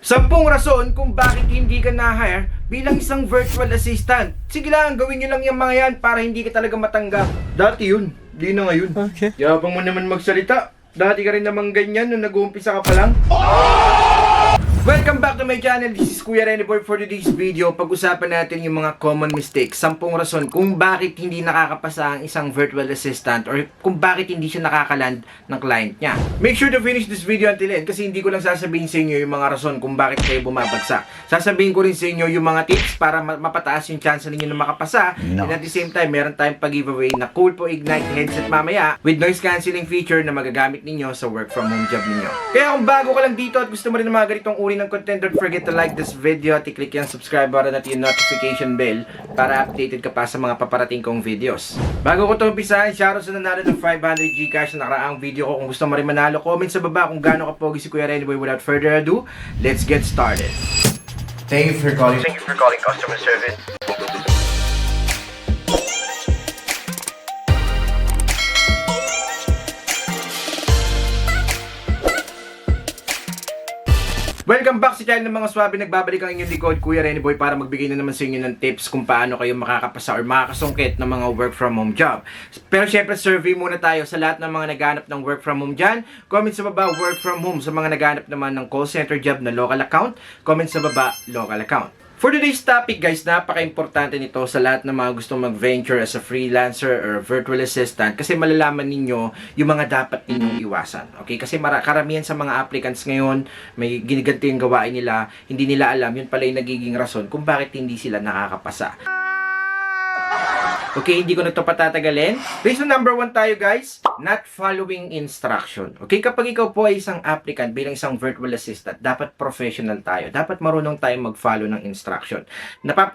10 rason kung bakit hindi ka na-hire bilang isang virtual assistant. Sige lang, gawin nyo lang yung mga yan para hindi ka talaga matanggap. Dati yun, di na ngayon. Okay. Yabang mo naman magsalita. Dati ka rin naman ganyan nung nag-uumpisa ka pa lang. Welcome back to my channel. This is Kuya Rene Boy. For today's video, pag-usapan natin yung mga common mistakes. 10 rason kung bakit hindi nakakapasa ang isang virtual assistant or kung bakit hindi siya nakakaland ng client niya. Make sure to finish this video until end kasi hindi ko lang sasabihin sa inyo yung mga rason kung bakit kayo bumabagsak. Sasabihin ko rin sa inyo yung mga tips para mapataas yung chance ninyo na makapasa. And at the same time, meron tayong pag-giveaway na Coolpo Ignite headset mamaya with noise cancelling feature na magagamit ninyo sa work from home job ninyo. Kaya kung bago ka lang dito at gusto mo rin ng mga ganitong uri ng content, don't forget to like this video at i-click yung subscribe button at yung notification bell para updated ka pa sa mga paparating kong videos. Bago ko ito umpisahan, shoutout sa nanalo ng 500 Gcash na nakaraang video ko. Kung gusto mo rin manalo, comment sa baba kung gaano ka pogi si Kuya Rene Boy. Without further ado, let's get started. Thank you for calling customer service. Welcome back sa channel ng mga swabe. Nagbabalik ang inyong likod, Kuya Rene Boy, para magbigay na naman sa inyo ng tips kung paano kayo makakapasa or makakasungkit ng mga work from home job. Pero syempre, survey muna tayo sa lahat ng mga naghanap ng work from home dyan. Comment sa baba, work from home. Sa mga naghanap naman ng call center job na local account, comment sa baba, local account. For today's topic guys, napaka-importante nito sa lahat ng mga gustong mag-venture as a freelancer or virtual assistant kasi malalaman ninyo yung mga dapat ninyong iwasan. Okay? Kasi karamihan sa mga applicants ngayon, may giniganti yung gawain nila, hindi nila alam, yun pala yung nagiging rason kung bakit hindi sila nakakapasa. Okay, hindi ko na ito patatagalin. Reason number 1 tayo guys, not following instruction. Okay, kapag ikaw po ay isang applicant bilang isang virtual assistant, dapat professional tayo. Dapat marunong tayong mag-follow ng instruction.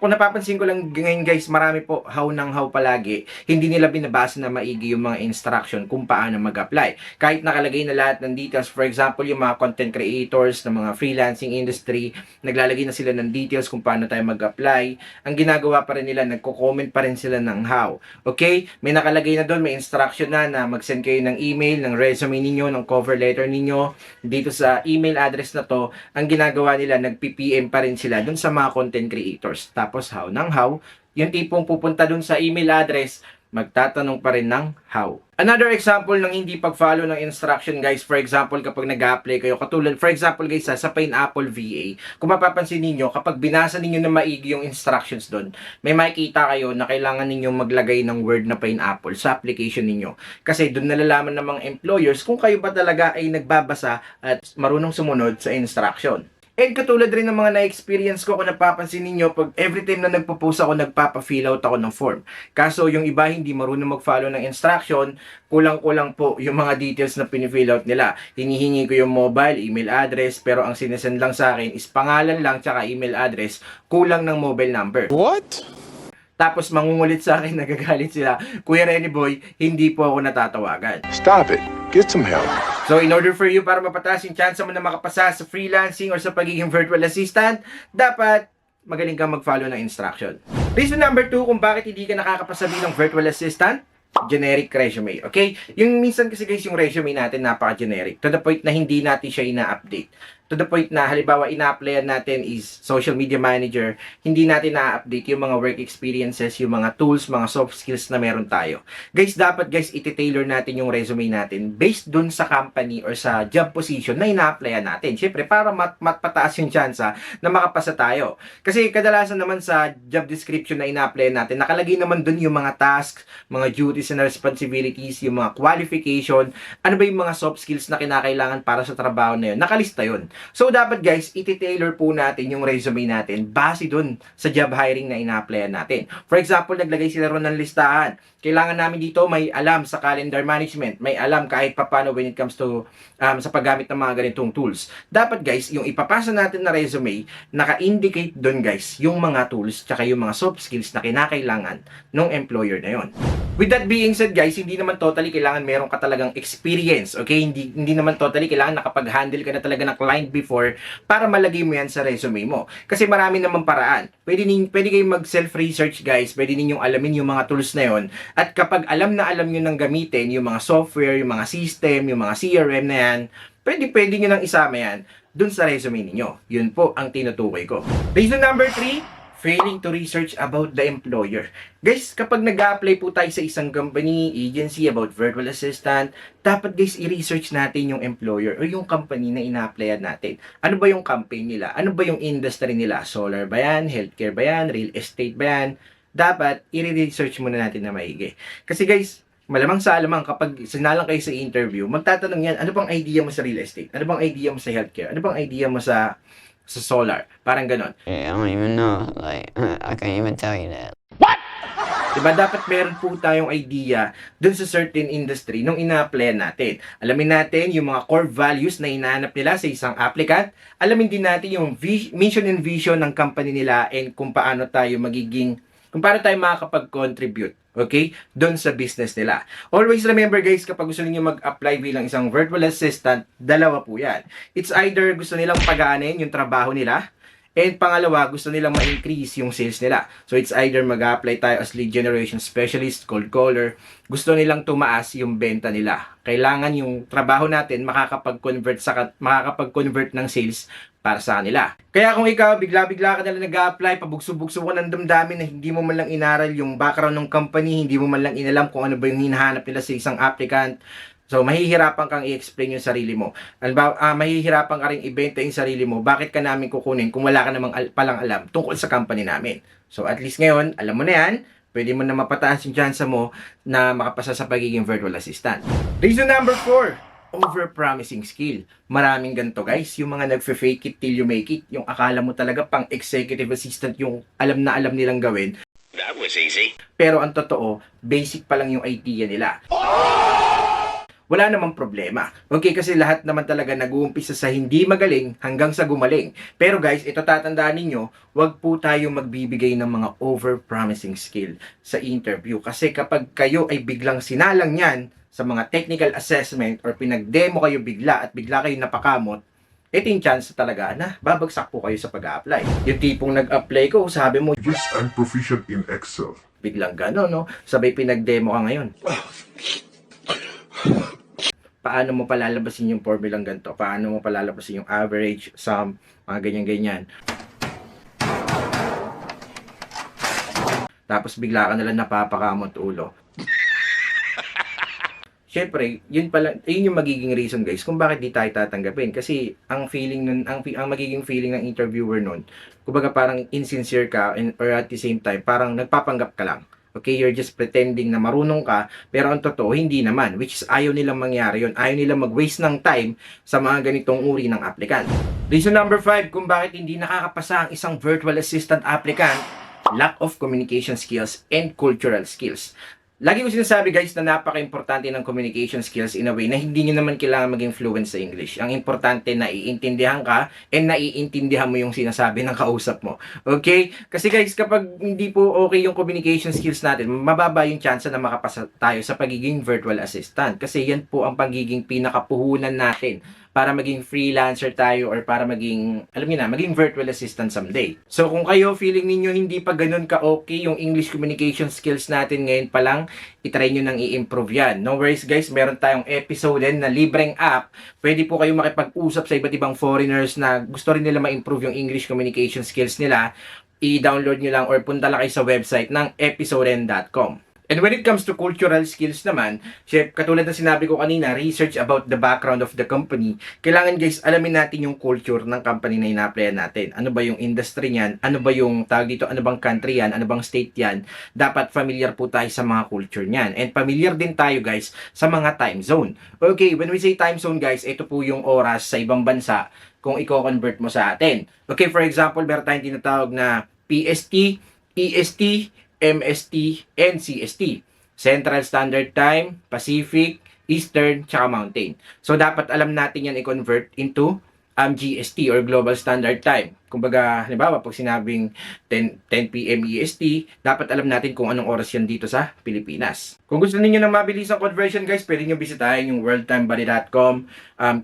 Kung napapansin ko lang ngayon guys, marami po haw ng haw palagi. Hindi nila binabasa na maigi yung mga instruction kung paano mag-apply. Kahit nakalagay na lahat ng details, for example, yung mga content creators ng mga freelancing industry, naglalagay na sila ng details kung paano tayo mag-apply. Ang ginagawa pa rin nila, nagko-comment pa rin sila ng how. Okay? May nakalagay na doon, may instruction na mag-send kayo ng email, ng resume ninyo, ng cover letter ninyo. Dito sa email address na to, ang ginagawa nila, nag-PPM pa rin sila doon sa mga content creators. Tapos how ng how, yung tipong pupunta doon sa email address, magtatanong pa rin ng how. Another example ng hindi pag-follow ng instruction guys, for example, kapag nag-apply kayo, katulad, for example guys, sa Pineapple VA, kung mapapansin ninyo, kapag binasa ninyo na maigi yung instructions doon, may makikita kayo na kailangan ninyong maglagay ng word na Pineapple sa application ninyo. Kasi doon nalalaman ng mga employers kung kayo ba talaga ay nagbabasa at marunong sumunod sa instruction. And katulad rin ng mga na-experience ko, kung napapansin ninyo, pag every time na nagpo-post ako, nagpapa-fill out ako ng form. Kaso yung iba hindi marunong mag-follow ng instruction, kulang-kulang po yung mga details na pinifill out nila. Hinihingi ko yung mobile, email address, pero ang sinesend lang sa akin is pangalan lang tsaka email address, kulang ng mobile number. What? Tapos mangungulit sa akin, nagagalit sila, Kuya Rene Boy, hindi po ako natatawagan. Stop it. Get some help. So, in order for you para mapataas yung chance mo na makapasa sa freelancing or sa pagiging virtual assistant, dapat magaling kang mag-follow ng instruction. Reason number 2 kung bakit hindi ka nakakapasa bilang virtual assistant, generic resume. Okay? Yung minsan kasi guys, yung resume natin napaka-generic. To the point na hindi natin siya ina-update. To the point na, halimbawa, ina-applyan natin is social media manager, hindi natin na-update yung mga work experiences, yung mga tools, mga soft skills na meron tayo. Guys, dapat guys, iti-tailor natin yung resume natin based dun sa company or sa job position na ina-applyan natin. Siyempre, para matpataas yung chance na makapasa tayo. Kasi kadalasan naman sa job description na ina-applyan natin, nakalagay naman dun yung mga tasks, mga duties and responsibilities, yung mga qualification, ano ba yung mga soft skills na kinakailangan para sa trabaho na yun. Nakalista yun. So, dapat guys, iti-tailor po natin yung resume natin base dun sa job hiring na ina-applyan natin. For example, naglagay sila ron ng listahan. Kailangan namin dito may alam sa calendar management, may alam kahit papano when it comes to sa paggamit ng mga ganitong tools. Dapat guys, yung ipapasa natin na resume, naka-indicate dun guys yung mga tools tsaka yung mga soft skills na kinakailangan ng employer na yon. With that being said guys, hindi naman totally kailangan meron ka talagang experience, okay? Hindi naman totally kailangan nakapag-handle ka na talaga ng client before para malagay mo yan sa resume mo. Kasi marami namang paraan. Pwede kayong mag-self-research guys, pwede ninyong alamin yung mga tools na yon. At kapag alam nyo nang gamitin yung mga software, yung mga system, yung mga CRM na yan, pwede nyo nang isama yan dun sa resume ninyo. Yun po ang tinutukoy ko. Reason number 3, failing to research about the employer. Guys, kapag nag-a-apply po tayo sa isang company, agency about virtual assistant, dapat guys, i-research natin yung employer o yung company na ina-applyan natin. Ano ba yung campaign nila? Ano ba yung industry nila? Solar ba yan? Healthcare ba yan? Real estate ba yan? Dapat, i-research muna natin na maigi. Kasi guys, malamang sa alamang kapag sinalang kayo sa interview, magtatanong yan, ano bang idea mo sa real estate? Ano bang idea mo sa healthcare? Ano bang idea mo sa solar? Parang ganon. Yeah, I don't even know. Like, I can't even tell you that. Diba, dapat meron po tayong idea dun sa certain industry nung ina-apply natin. Alamin natin yung mga core values na hinahanap nila sa isang applicant. Alamin din natin yung mission and vision ng company nila and kung paano tayo makakapag-contribute, okay, doon sa business nila. Always remember guys, kapag gusto niyo mag-apply bilang isang virtual assistant, dalawa po yan. It's either gusto nilang pagaanin yung trabaho nila, and pangalawa, gusto nilang ma-increase yung sales nila. So it's either mag-apply tayo as lead generation specialist, cold caller, gusto nilang tumaas yung benta nila. Kailangan yung trabaho natin makakapag-convert ng sales para sa kanila. Kaya kung ikaw, bigla-bigla ka nalang nag-a-apply, pabugso-bugso ka ng damdamin na hindi mo man lang inaral yung background ng company, hindi mo man lang inalam kung ano ba yung hinahanap nila sa isang applicant, so mahihirapan kang i-explain yung sarili mo. Mahihirapan ka rin ibenta yung sarili mo, bakit ka namin kukunin kung wala ka namang palang alam tungkol sa company namin. So at least ngayon, alam mo na yan, pwede mo na mapataas yung chance mo na makapasa sa pagiging virtual assistant. Reason number 4, over-promising skill. Maraming ganito guys, yung mga nagfe-fake it till you make it, yung akala mo talaga pang executive assistant yung alam na alam nilang gawin. That was easy. Pero ang totoo, basic pa lang yung idea nila. Wala namang problema. Okay, kasi lahat naman talaga nag-uumpisa sa hindi magaling hanggang sa gumaling. Pero guys, ito tatandaan ninyo, wag po tayo magbibigay ng mga over-promising skill sa interview. Kasi kapag kayo ay biglang sinalang yan sa mga technical assessment or pinag-demo kayo bigla at bigla kayo napakamot, ito yung chance talaga na babagsak po kayo sa pag-a-apply. Yung tipong nag-apply ko, sabi mo, Yes, I'm proficient in Excel. biglang gano'n, no? Sabay pinag-demo ka ngayon. Paano mo palalabasin yung formulang ganito? Paano mo palalabasin yung average, sum, mga ganyan-ganyan? Tapos bigla ka nalang napapakamot ulo. Siyempre, yun yung magiging reason guys kung bakit di tayo tatanggapin. Kasi ang feeling nun, ang magiging feeling ng interviewer nun, kumbaga parang insincere ka or at the same time, parang nagpapanggap ka lang. Okay, you're just pretending na marunong ka, pero ang totoo, hindi naman. Which is, ayaw nilang mangyari yun. Ayaw nilang mag-waste ng time sa mga ganitong uri ng applicant. Reason number 5, kung bakit hindi nakakapasa ang isang virtual assistant applicant, lack of communication skills and cultural skills. Lagi ko sinasabi guys na napaka-importante ng communication skills in a way na hindi nyo naman kailangan maging fluent sa English. Ang importante na iintindihan ka and naiintindihan mo yung sinasabi ng kausap mo. Okay? Kasi guys, kapag hindi po okay yung communication skills natin, mababa yung chance na makapasa tayo sa pagiging virtual assistant. Kasi yan po ang pagiging pinakapuhunan natin para maging freelancer tayo or para maging, alam niyo na, maging virtual assistant someday. So kung kayo feeling ninyo hindi pa ganun ka-okay yung English communication skills natin ngayon pa lang, itry nyo nang i-improve yan. No worries guys, meron tayong episode din na libreng app. Pwede po kayo makipag-usap sa iba't ibang foreigners na gusto rin nila ma-improve yung English communication skills nila. I-download nyo lang or punta lang kayo sa website ng episoden.com. And when it comes to cultural skills naman, katulad ng sinabi ko kanina, research about the background of the company. Kailangan guys, alamin natin yung culture ng company na ina-applyan natin. Ano ba yung industry niyan? Ano ba yung tawag dito? Ano bang country yan? Ano bang state yan? Dapat familiar po tayo sa mga culture niyan. And familiar din tayo guys sa mga time zone. Okay, when we say time zone guys, ito po yung oras sa ibang bansa kung i-convert mo sa atin. Okay, for example, meron tayong tinatawag na PST, EST, MST, and CST. Central Standard Time, Pacific, Eastern, tsaka Mountain. So, dapat alam natin yan i-convert into GST or Global Standard Time. Kumbaga, halimbawa, pag sinabing 10 p.m. EST, dapat alam natin kung anong oras yan dito sa Pilipinas. Kung gusto niyo ng mabilisang conversion, guys, pwede nyo bisitahin yung worldtimebuddy.com.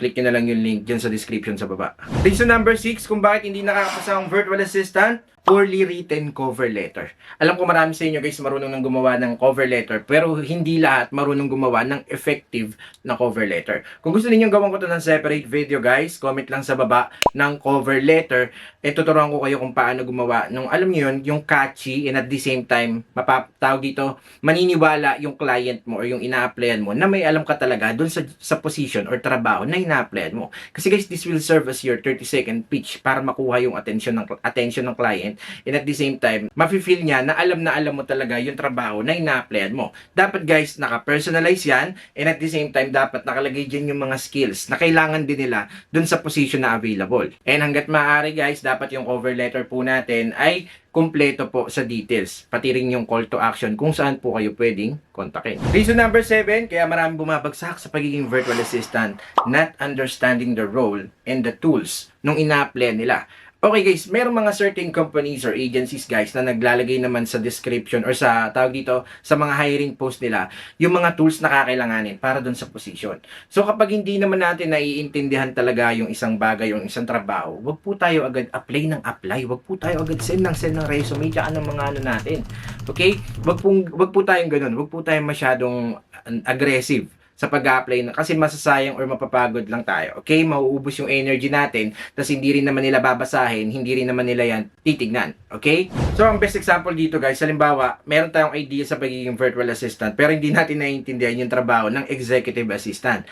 Click nyo na lang yung link dyan sa description sa baba. Reason number 6, kung bakit hindi nakakapasa ang virtual assistant, poorly written cover letter. Alam ko marami sa inyo guys marunong nang gumawa ng cover letter, pero hindi lahat marunong gumawa ng effective na cover letter. Kung gusto niyo gawan ko to ng separate video guys, comment lang sa baba ng cover letter. Tuturuan ko kayo kung paano gumawa nung alam niyo yun, yung catchy and at the same time, mapapatawag dito, maniniwala yung client mo or yung ina-applyan mo na may alam ka talaga dun sa position or trabaho na ina-applyan mo. Kasi guys, this will serve as your 30-second pitch para makuha yung attention ng client. And at the same time, mafe-feel niya na alam mo talaga yung trabaho na ina-applyan mo. Dapat guys, naka-personalize yan. And at the same time, dapat nakalagay dyan yung mga skills na kailangan din nila dun sa position na available. And hanggat maaari guys, dapat yung cover letter po natin ay kumpleto po sa details. Pati rin yung call to action kung saan po kayo pwedeng kontakin. Reason number 7, kaya maraming bumabagsak sa pagiging virtual assistant, not understanding the role and the tools nung ina-apply nila. Okay guys, merong mga certain companies or agencies guys na naglalagay naman sa description or sa tawag dito sa mga hiring post nila yung mga tools na kakailanganin para dun sa position. So kapag hindi naman natin naiintindihan talaga yung isang bagay o isang trabaho, wag po tayo agad apply ng apply, wag po tayo agad send ng resume tsaka ng mga ano natin. Okay? Wag po tayong ganun, wag po tayong masyadong aggressive sa pag-apply na kasi masasayang or mapapagod lang tayo. Okay? Mauubos yung energy natin, tapos hindi rin naman nila babasahin, hindi rin naman nila yan titignan. Okay? So, ang best example dito guys, halimbawa, meron tayong idea sa pagiging virtual assistant, pero hindi natin naiintindihan yung trabaho ng executive assistant.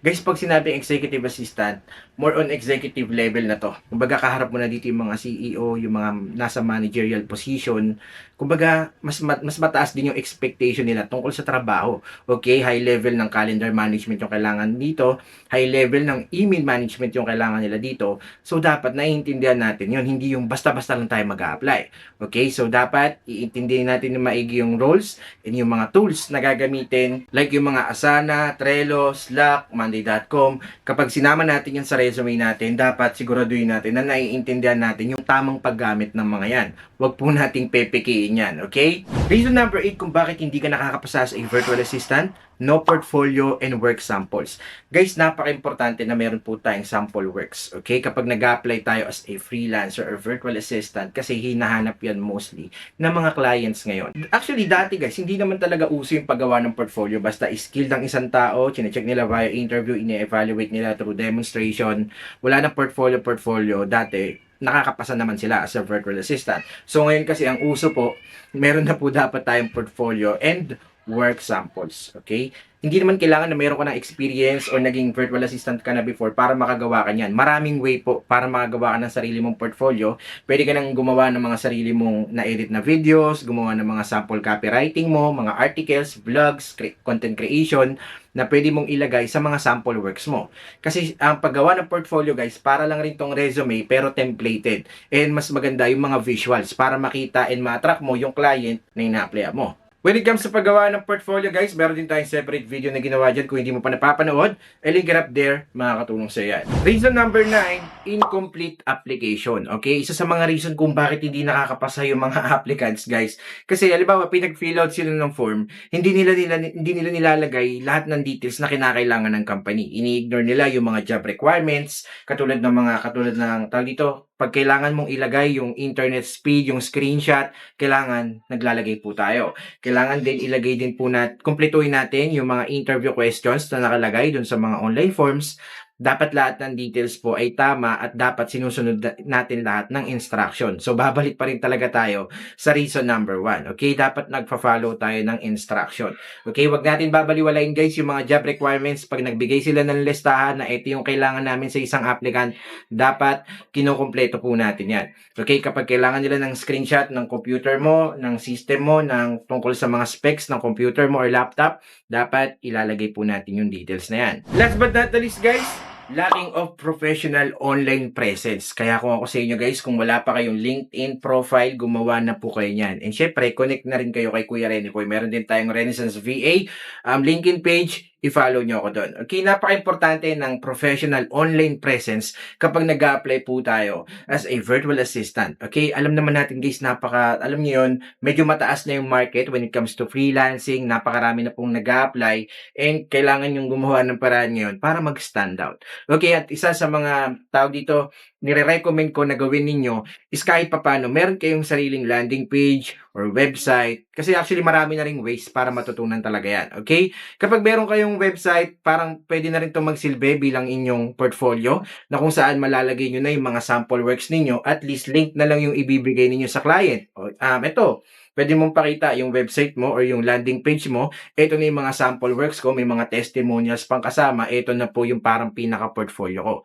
Guys, pag sinabing executive assistant, more on executive level na to. Kumbaga, kaharap mo na dito yung mga CEO, yung mga nasa managerial position. Kumbaga, mas mataas din yung expectation nila tungkol sa trabaho. Okay, high level ng calendar management yung kailangan dito. High level ng email management yung kailangan nila dito. So, dapat naiintindihan natin yun. Hindi yung basta-basta lang tayo mag-a-apply. Okay, so dapat iintindihin natin yung maigi yung roles and yung mga tools na gagamitin. Like yung mga Asana, Trello, Slack, Monday.com. Kapag sinama natin yan sa resume natin, dapat siguraduhin natin na naiintindihan natin yung tamang paggamit ng mga yan. Huwag po nating pepekiin yan, okay? Reason number 8 kung bakit hindi ka nakakapasa sa virtual assistant, no portfolio and work samples. Guys, napaka-importante na meron po tayong sample works, okay? Kapag nag-apply tayo as a freelancer or virtual assistant, kasi hinahanap yan mostly ng mga clients ngayon. Actually, dati guys, hindi naman talaga uso yung paggawa ng portfolio. Basta skill ng isang tao, chinecheck nila via interview, ine-evaluate nila through demonstration. Wala na portfolio. Dati, nakakapasa naman sila as a virtual assistant. So ngayon kasi ang uso po, meron na po dapat tayong portfolio and work samples. Okay? Hindi naman kailangan na meron ka ng experience or naging virtual assistant ka na before para makagawa ka niyan. Maraming way po para makagawa ka ng sarili mong portfolio. Pwede ka nang gumawa ng mga sarili mong na-edit na videos, gumawa ng mga sample copywriting mo, mga articles, vlogs, content creation na pwede mong ilagay sa mga sample works mo. Kasi ang paggawa ng portfolio guys, para lang rin tong resume pero templated. And mas maganda yung mga visuals para makita and ma-attract mo yung client na ina-apply mo. When it comes sa paggawa ng portfolio guys, meron din tayong separate video na ginawa dyan. Kung hindi mo pa napapanood, link it up there, makakatulong sa yan. Reason number 9, incomplete application. Okay, isa sa mga reason kung bakit hindi nakakapasa yung mga applicants guys. Kasi halimbawa, pinag-fill out sila ng form, hindi nila nilalagay lahat ng details na kinakailangan ng company. Ini-ignore nila yung mga job requirements, katulad ng tawag dito, pag kailangan mong ilagay yung internet speed, yung screenshot, kailangan naglalagay po tayo. Kailangan din ilagay din po kumpletuhin natin yung mga interview questions na nakalagay dun sa mga online forms. Dapat lahat ng details po ay tama at dapat sinusunod natin lahat ng instruction. So, babalik pa rin talaga tayo sa reason number 1. Okay? Dapat nagpa-follow tayo ng instruction. Okay? Wag natin babaliwalain guys yung mga job requirements. Pag nagbigay sila ng listahan na ito yung kailangan namin sa isang applicant, dapat kinukumpleto po natin yan. Okay? Kapag kailangan nila ng screenshot ng computer mo, ng system mo, ng tungkol sa mga specs ng computer mo or laptop, dapat ilalagay po natin yung details na yan. Last but not the least guys, lacking of professional online presence. Kaya kung ako sa inyo guys, kung wala pa kayong LinkedIn profile, gumawa na po kayo niyan. And syempre, connect na rin kayo kay Kuya Rene. Meron din tayong Renaissance VA LinkedIn page. I-follow nyo ako doon. Okay, napaka-importante ng professional online presence kapag nag-a-apply po tayo as a virtual assistant. Okay, alam naman natin guys, alam nyo yun, medyo mataas na yung market when it comes to freelancing, napakarami na pong nag-a-apply, and kailangan yung gumawa ng paraan ngayon para mag-stand out. Okay, at isa sa mga tawag dito, nire-recommend ko na gawin ninyo is kahit papano meron kayong sariling landing page or website. Kasi actually marami na ring ways para matutunan talaga yan. Okay? Kapag meron kayong website, parang pwede na rin itong magsilbi bilang inyong portfolio na kung saan malalagay nyo na yung mga sample works ninyo, at least link na lang yung ibibigay ninyo sa client. Ito, pwede mong pakita yung website mo or yung landing page mo. Ito na yung mga sample works ko, may mga testimonials pang kasama. Ito na po yung parang pinaka-portfolio ko.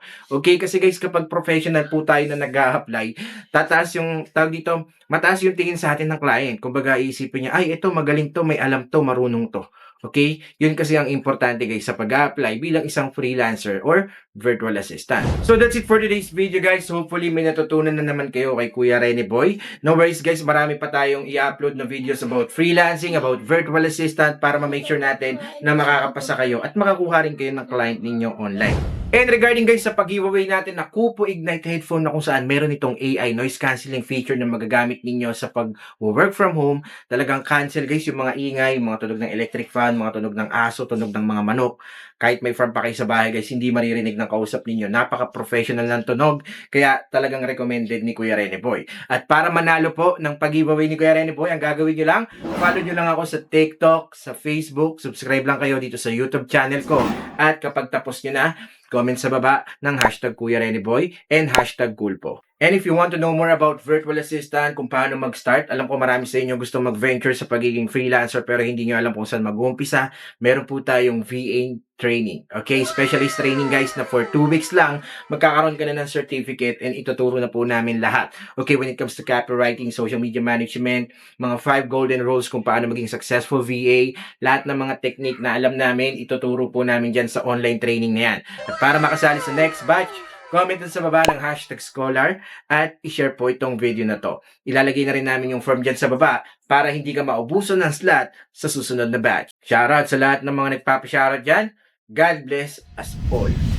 Okay, kasi guys, kapag professional po tayo na nag-a-apply, tataas yung, tawag dito, mataas yung tingin sa atin ng client. Kumbaga, iisipin niya, ay, ito, magaling to, may alam to, marunong to. Okay? Yun kasi ang importante guys sa pag-apply bilang isang freelancer or virtual assistant. So that's it for today's video guys. Hopefully may natutunan na naman kayo kay Kuya Rene Boy. No worries guys, marami pa tayong i-upload na videos about freelancing, about virtual assistant para ma-make sure natin na makakapasa kayo at makakuha rin kayo ng client ninyo online. And regarding guys sa pag-giveaway natin na Kupo Ignite headphone na kung saan meron itong AI noise cancelling feature na magagamit ninyo sa pag-work from home, talagang cancel guys yung mga ingay, mga tunog ng electric fan, mga tunog ng aso, tunog ng mga manok. Kahit may farm pa kayo sa bahay guys, hindi maririnig ng kausap ninyo. Napaka-professional ng tunog, kaya talagang recommended ni Kuya Rene Boy. At para manalo po ng pag-giveaway ni Kuya Rene Boy, ang gagawin nyo lang, follow nyo lang ako sa TikTok, sa Facebook, subscribe lang kayo dito sa YouTube channel ko. At kapag tapos nyo na, comment sa baba ng hashtag Kuya Rene Boy and hashtag Coolpo. And if you want to know more about virtual assistant, kung paano mag-start, alam ko marami sa inyo gusto mag-venture sa pagiging freelancer pero hindi nyo alam kung saan mag-uumpisa, meron po tayong VA training. Okay, specialist training guys na for 2 weeks lang, magkakaroon ka na ng certificate and ituturo na po namin lahat. Okay, when it comes to copywriting, social media management, mga 5 golden rules kung paano maging successful VA, lahat ng mga technique na alam namin, ituturo po namin dyan sa online training na yan. At para makasali sa next batch, comment sa baba ng hashtag scholar at i-share po itong video na to. Ilalagay na rin namin yung form dyan sa baba para hindi ka maubusan ng slot sa susunod na batch. Shoutout sa lahat ng mga nagpapashoutout dyan. God bless us all.